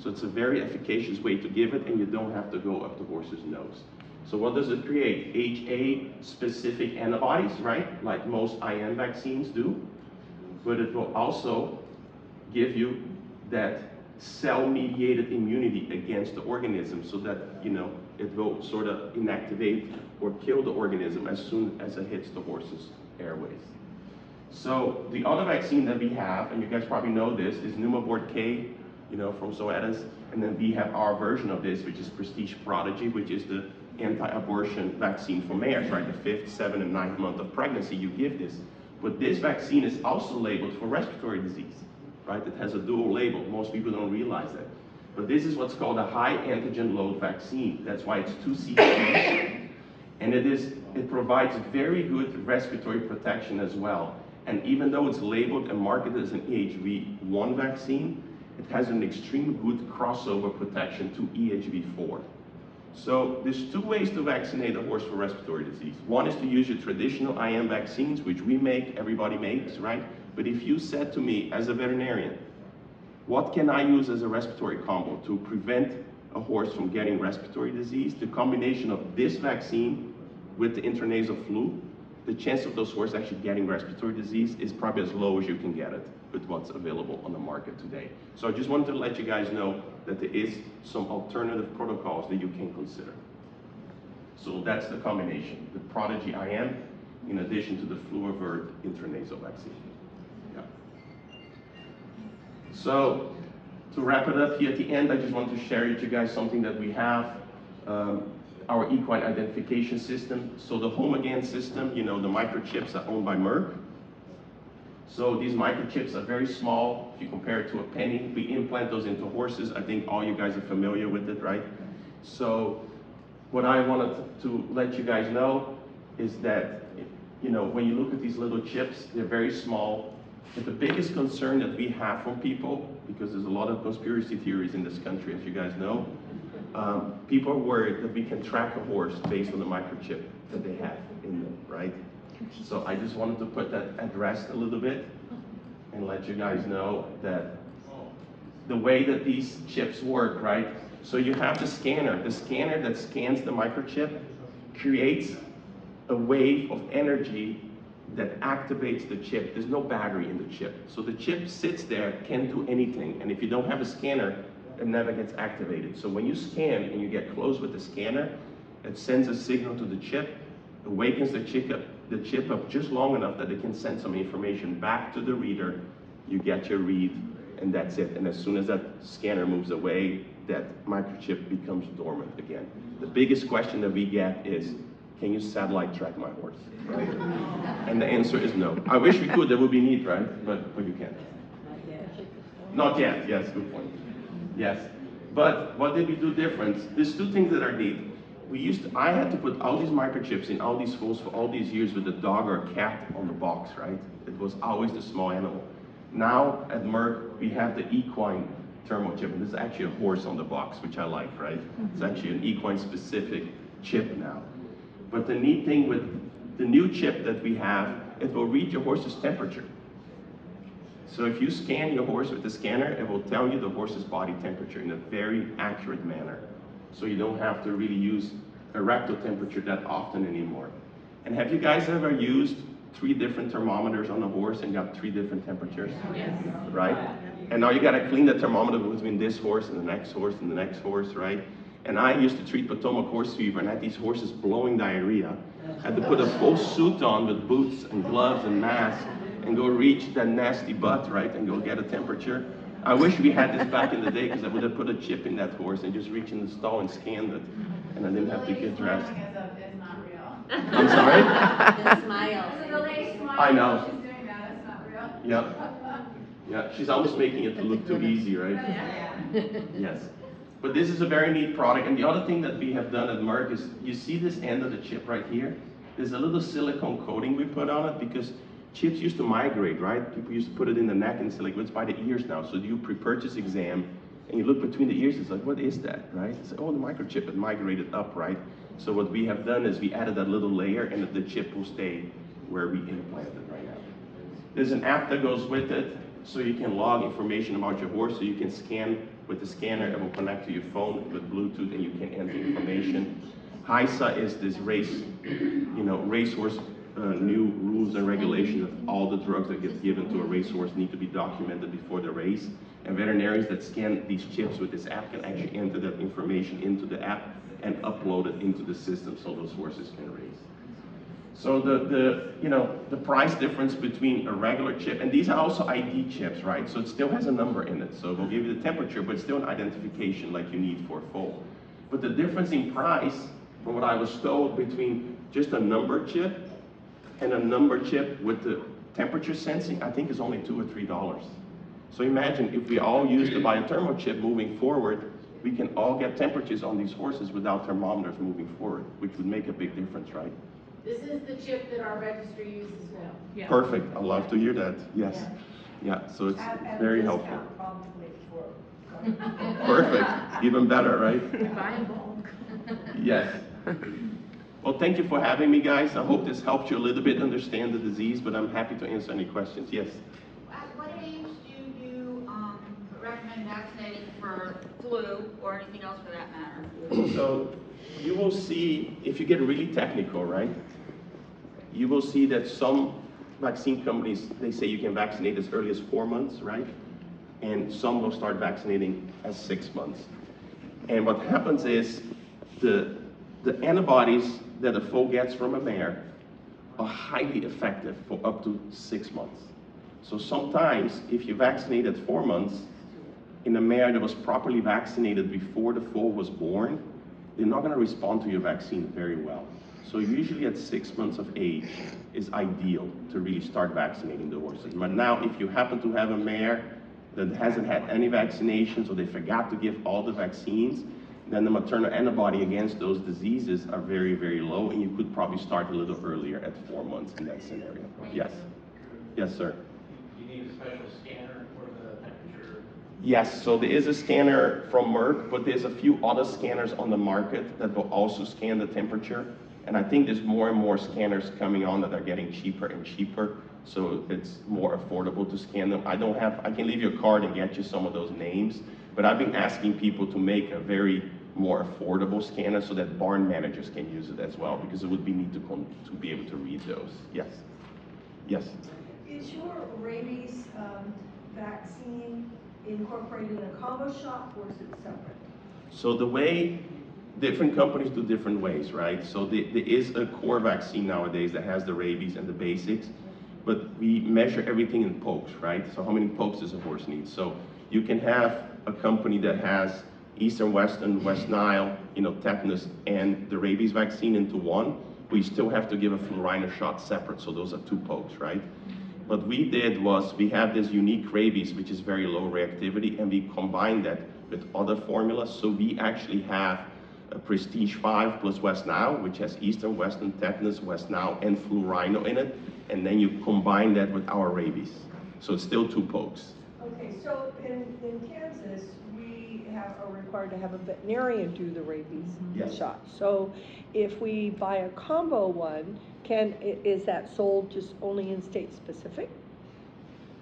So it's a very efficacious way to give it and you don't have to go up the horse's nose. So what does it create? HA-specific antibodies, right? Like most IM vaccines do. But it will also give you that cell-mediated immunity against the organism so that, it will sort of inactivate or kill the organism as soon as it hits the horse's airways. So the other vaccine that we have, and you guys probably know this, is Pneumobord K, from Zoetis, and then we have our version of this, which is Prestige Prodigy, which is the anti-abortion vaccine for mares, right? The 5th, 7th, and 9th month of pregnancy, you give this. But this vaccine is also labeled for respiratory disease, right? It has a dual label. Most people don't realize that. But this is what's called a high antigen load vaccine. That's why it's 2 cc's, and it provides very good respiratory protection as well. And even though it's labeled and marketed as an EHV1 vaccine, it has an extremely good crossover protection to EHV4. So there's 2 ways to vaccinate a horse for respiratory disease. One is to use your traditional IM vaccines, which we make, everybody makes, right? But if you said to me as a veterinarian, what can I use as a respiratory combo to prevent a horse from getting respiratory disease? The combination of this vaccine with the intranasal flu, the chance of those horses actually getting respiratory disease is probably as low as you can get it with what's available on the market today. So I just wanted to let you guys know that there is some alternative protocols that you can consider. So that's the combination, the Prodigy IM in addition to the Fluavert intranasal vaccine. Yeah. So to wrap it up here at the end, I just want to share with you guys something that we have. Our equine identification system. So the Home Again system, the microchips are owned by Merck. So these microchips are very small. If you compare it to a penny, we implant those into horses. I think all you guys are familiar with it, right? So what I wanted to let you guys know is that, when you look at these little chips, they're very small. But the biggest concern that we have from people, because there's a lot of conspiracy theories in this country, as you guys know, people are worried that we can track a horse based on the microchip that they have in them, right? So I just wanted to put that at rest a little bit and let you guys know that the way that these chips work, right? So you have the scanner that scans the microchip creates a wave of energy that activates the chip. There's no battery in the chip. So the chip sits there, can't do anything. And if you don't have a scanner, it never gets activated. So when you scan and you get close with the scanner, it sends a signal to the chip, awakens the chip up just long enough that it can send some information back to the reader. You get your read, and that's it. And as soon as that scanner moves away, that microchip becomes dormant again. The biggest question that we get is, can you satellite track my horse? Right? And the answer is no. I wish we could, that would be neat, right? But you can't. Not yet, yes, good point. Yes, but what did we do different? There's 2 things that are neat. I had to put all these microchips in all these foals for all these years with a dog or a cat on the box, right? It was always the small animal. Now at Merck, we have the equine thermal chip, and this is actually a horse on the box, which I like, right? It's actually an equine specific chip now. But the neat thing with the new chip that we have, it will read your horse's temperature. So if you scan your horse with the scanner, it will tell you the horse's body temperature in a very accurate manner. So you don't have to really use a rectal temperature that often anymore. And have you guys ever used 3 different thermometers on a horse and got 3 different temperatures? Yes. Right? And now you gotta clean the thermometer between this horse and the next horse and the next horse, right? And I used to treat Potomac horse fever and had these horses blowing diarrhea. I had to put a full suit on with boots and gloves and mask and go reach that nasty butt, right, and go get a temperature. I wish we had this back in the day, because I would have put a chip in that horse and just reach in the stall and scanned it, and I didn't have to get dressed. It's not real. I'm sorry? The smile. So the lady smile. I know. She's doing that. It's not real. Yep. Yeah, she's almost making it to look too easy, right? Yeah. Yes. But this is a very neat product, and the other thing that we have done at Merck is, you see this end of the chip right here? There's a little silicone coating we put on it, because chips used to migrate, right? People used to put it in the neck and say, like, well, it's by the ears now. So you pre-purchase exam, and you look between the ears, it's like, what is that, right? It's like, oh, the microchip, it migrated up, right? So what we have done is we added that little layer, and the chip will stay where we implanted it right now. There's an app that goes with it, so you can log information about your horse, so you can scan with the scanner, it will connect to your phone with Bluetooth, and you can enter information. HISA is this racehorse new rules and regulations of all the drugs that get given to a racehorse need to be documented before the race. And veterinarians that scan these chips with this app can actually enter that information into the app and upload it into the system so those horses can race. So the price difference between a regular chip, and these are also ID chips, right? So it still has a number in it. So it will give you the temperature, but still an identification like you need for a foal. But the difference in price, from what I was told, between just a number chip and a number chip with the temperature sensing, I think is only $2 or $3. So imagine if we all use the biothermal chip moving forward, we can all get temperatures on these horses without thermometers moving forward, which would make a big difference, right? This is the chip that our registry uses now. Yeah. Perfect, I love to hear that, yes. Yeah, so it's very helpful. Probably for. Perfect, even better, right? Buy in bulk. Yes. Well, thank you for having me, guys. I hope this helped you a little bit understand the disease, but I'm happy to answer any questions. Yes? At what age do you recommend vaccinating for flu or anything else for that matter? So you will see, if you get really technical, right? You will see that some vaccine companies, they say you can vaccinate as early as 4 months, right? And some will start vaccinating as 6 months. And what happens is the antibodies that a foal gets from a mare are highly effective for up to 6 months. So sometimes if you vaccinate at 4 months in a mare that was properly vaccinated before the foal was born, they're not going to respond to your vaccine very well. So usually at 6 months of age is ideal to really start vaccinating the horses. But now if you happen to have a mare that hasn't had any vaccinations or they forgot to give all the vaccines, then the maternal antibody against those diseases are very, very low, and you could probably start a little earlier at 4 months in that scenario. Yes. Yes, sir. You need a special scanner for the temperature? Yes, so there is a scanner from Merck, but there's a few other scanners on the market that will also scan the temperature. And I think there's more and more scanners coming on that are getting cheaper and cheaper, so it's more affordable to scan them. I can leave you a card and get you some of those names, but I've been asking people to make a very more affordable scanner so that barn managers can use it as well, because it would be neat to be able to read those. Yes. Yes. Is your rabies vaccine incorporated in a combo shot, or is it separate? So the way different companies do different ways, right? So there is a core vaccine nowadays that has the rabies and the basics, but we measure everything in pokes, right? So how many pokes does a horse need? So you can have a company that has Eastern, Western, West Nile, tetanus, and the rabies vaccine into one, but you still have to give a flu rhino shot separate, so those are 2 pokes, right? What we did was we have this unique rabies, which is very low reactivity, and we combined that with other formulas. So we actually have a Prestige 5 plus West Nile, which has Eastern, Western, tetanus, West Nile, and flu rhino in it, and then you combine that with our rabies. So it's still 2 pokes. Okay, so in Kansas, we are required to have a veterinarian do the rabies Yes. shot. So if we buy a combo one, is that sold just only in state specific?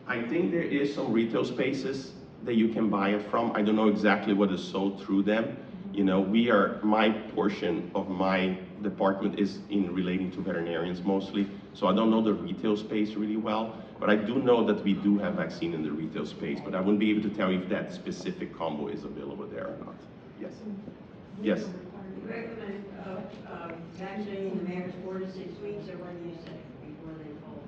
I think there is some retail spaces that you can buy it from. I don't know exactly what is sold through them. My portion of my department is in relating to veterinarians mostly, so I don't know the retail space really well, but I do know that we do have vaccine in the retail space, but I wouldn't be able to tell you if that specific combo is available there or not. Yes. Yes. You recommend vaccinating the mares 4 to 6 weeks, or what do you say, before they foal?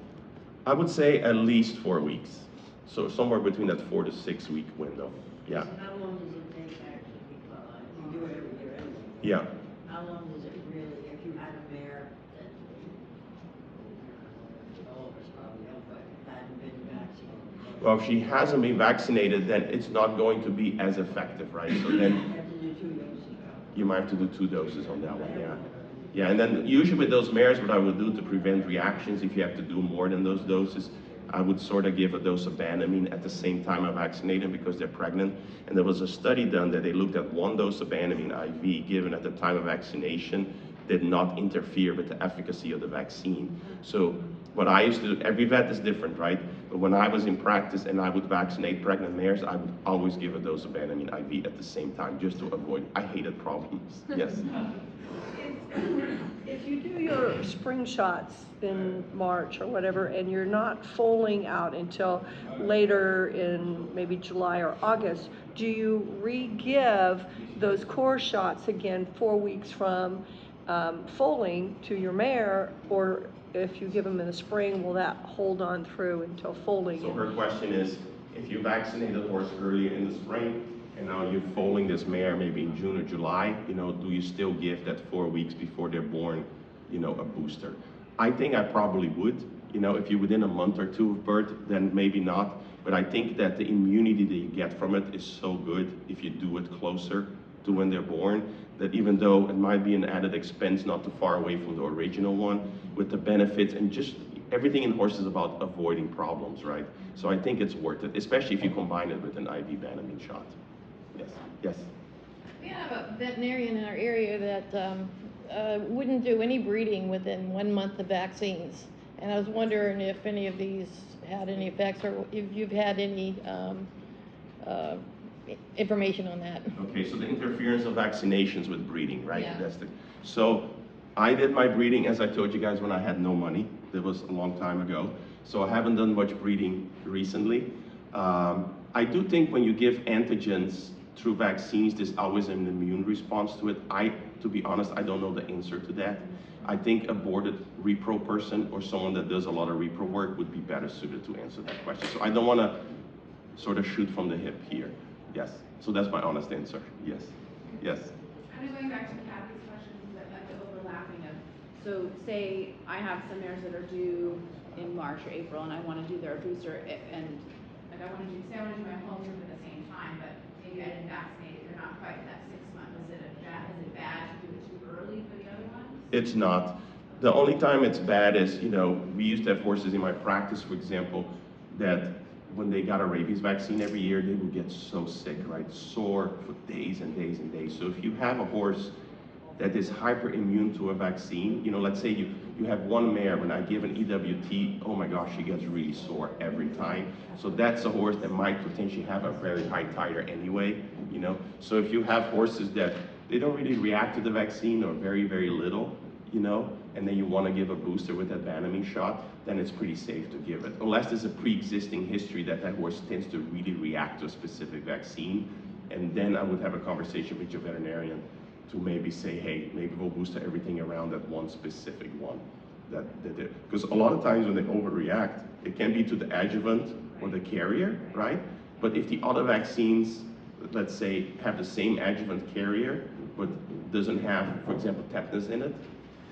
I would say at least 4 weeks. So somewhere between that 4 to 6 week window. Yeah. So how long does it take actually, if you do it every year anyway? Yeah. How long does it really, if you had a mare that, all of us probably don't, but hadn't been vaccinated? Well, if she hasn't been vaccinated, then it's not going to be as effective, right? So then You have to do 2 doses. you might have to do 2 doses on that one, yeah. Yeah, and then usually with those mares, what I would do to prevent reactions, if you have to do more than those doses, I would sort of give a dose of Banamine at the same time I vaccinate them because they're pregnant. And there was a study done that they looked at 1 dose of Banamine IV given at the time of vaccination did not interfere with the efficacy of the vaccine. So what I used to do, every vet is different, right? But when I was in practice and I would vaccinate pregnant mares, I would always give a dose of Banamine IV at the same time just to avoid, I hated problems, yes. If you do your spring shots in March or whatever, and you're not foaling out until later in maybe July or August, do you re-give those core shots again 4 weeks from foaling to your mare, or if you give them in the spring, will that hold on through until foaling? So her question is, if you vaccinate the horse earlier in the spring, and now you're foaling this mare maybe in June or July, you know, do you still give that 4 weeks before they're born, you know, a booster? I think I probably would. You know, if you're within a month or two of birth, then maybe not. But I think that the immunity that you get from it is so good if you do it closer to when they're born, that even though it might be an added expense not too far away from the original one, with the benefits and just everything in horses is about avoiding problems, right? So I think it's worth it, especially if you combine it with an IV Banamine shot. Yes, yes. We have a veterinarian in our area that wouldn't do any breeding within 1 month of vaccines. And I was wondering if any of these had any effects, or if you've had any information on that. Okay, so the interference of vaccinations with breeding, right? Yeah. So I did my breeding, as I told you guys, when I had no money. That was a long time ago. So I haven't done much breeding recently. I do think when you give antigens through vaccines, there's always an immune response to it. To be honest, I don't know the answer to that. I think a boarded repro person or someone that does a lot of repro work would be better suited to answer that question. So I don't want to sort of shoot from the hip here. Yes. So that's my honest answer. Yes. Yes. Kind of going back to Kathy's questions, but like the overlapping of, so say I have some mares that are due in March or April and I want to do their booster, and like I want to do, say I want to do my home group at the same time, but maybe I didn't vaccinate it, they're not quite that 6 month. Is it bad to do it too early for the other ones? It's not. The only time it's bad is, you know, we used to have horses in my practice, for example, that when they got a rabies vaccine every year, they would get so sick, right? Sore for days and days and days. So if you have a horse that is hyper immune to a vaccine, you know, let's say you have one mare, when I give an EWT, oh my gosh, she gets really sore every time. So that's a horse that might potentially have a very high titer anyway, you know? So if you have horses that they don't really react to the vaccine or very, very little, you know, and then you want to give a booster with that Banamine shot, then it's pretty safe to give it. Unless there's a pre-existing history that horse tends to really react to a specific vaccine, and then I would have a conversation with your veterinarian to maybe say, hey, maybe we'll booster everything around that one specific one. Because a lot of times when they overreact, it can be to the adjuvant or the carrier, right? But if the other vaccines, let's say, have the same adjuvant carrier, but doesn't have, for example, tetanus in it,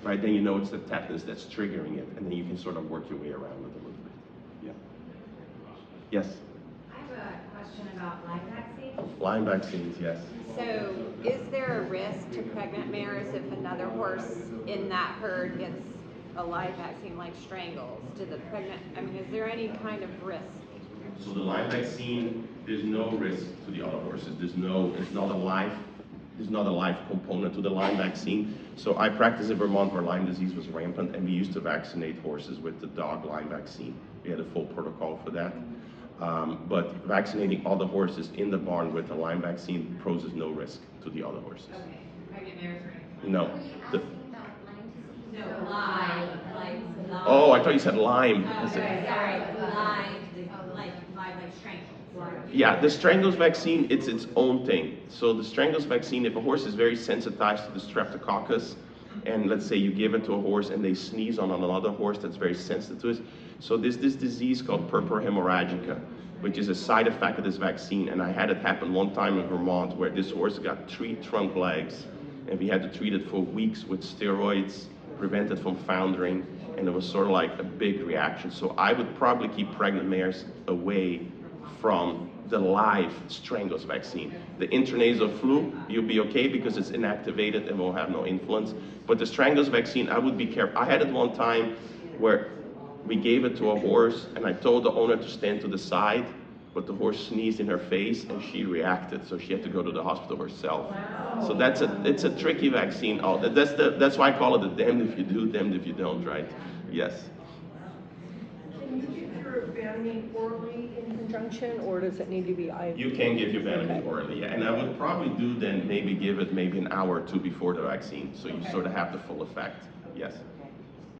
right? Then you know it's the tetanus that's triggering it, and then you can sort of work your way around it a little bit. Yeah. Yes? I have a question about Lyme vaccines. Lyme vaccines, yes. So, is there a risk to pregnant mares if another horse in that herd gets a Lyme vaccine, like strangles? To the pregnant, I mean, is there any kind of risk? So the Lyme vaccine, there's no risk to the other horses. It's not a life component to the Lyme vaccine. So I practiced in Vermont where Lyme disease was rampant, and we used to vaccinate horses with the dog Lyme vaccine. We had a full protocol for that. But vaccinating other horses in the barn with the Lyme vaccine poses no risk to the other horses. Okay, pregnant mares or anything? No. No, Lyme. Oh, I thought you said Lyme. Sorry, like strangles. Yeah, the strangles vaccine, it's its own thing. So the strangles vaccine, if a horse is very sensitized to the streptococcus, and let's say you give it to a horse and they sneeze on another horse that's very sensitive to it. So there's this disease called purpura hemorrhagica, which is a side effect of this vaccine. And I had it happen one time in Vermont where this horse got 3 trunk legs, and we had to treat it for weeks with steroids, prevent it from foundering, and it was sort of like a big reaction. So I would probably keep pregnant mares away from the live strangles vaccine. The intranasal flu, you'll be okay because it's inactivated and will have no influence. But the strangles vaccine, I would be careful. I had it one time where we gave it to a horse and I told the owner to stand to the side, but the horse sneezed in her face and she reacted, so she had to go to the hospital herself. So it's a tricky vaccine. Oh, that's why I call it the damned if you do, damned if you don't, right? Yes. Can you give your Banamine orally in conjunction, or does it need to be IV? You can give your Banamine Okay. orally, yeah. And I would probably do then maybe give it maybe an hour or two before the vaccine, so you Okay. sort of have the full effect. Yes.